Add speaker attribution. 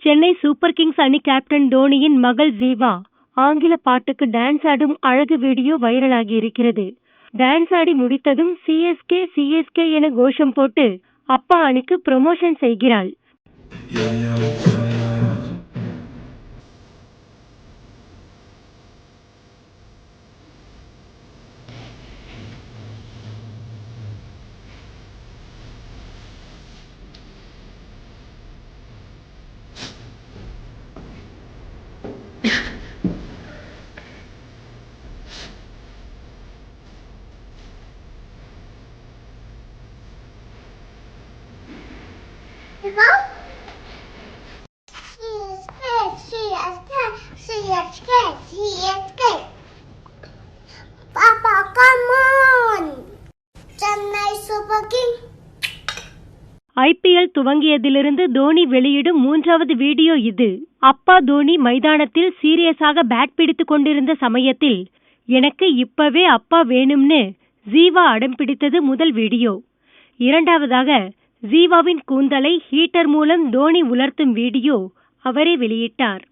Speaker 1: Chennai super Kings அணி captain தோனியின் மகள் ஜீவா ஆங்கில பாட்டுக்கு டான்ஸ் ஆடும் அழகு வீடியோ வைரலாகி இருக்கிறது. டான்ஸ் ஆடி முடித்ததும் சிஎஸ்கே சிஎஸ்கே என கோஷம் போட்டு அப்பா அணிக்கு ப்ரமோஷன் செய்கிறாள்.
Speaker 2: Papa, come on! Chennai Super King.
Speaker 1: IPL துவங்கியதிலிருந்து Dhoni வெளியிடும் 3வது வீடியோ இது. அப்பா தோனி மைதானத்தில் சீரியஸாக பேட் பிடித்துக் கொண்டிருந்த சமயத்தில் எனக்கு இப்பவே அப்பா வேணும்னு ஜீவா அடம் பிடித்தது முதல் வீடியோ. இரண்டாவதாக ஜீவாவின் கூந்தலை ஹீட்டர் மூலம் தோனி உலர்த்தும் வீடியோ அவரே வெளியிட்டார்.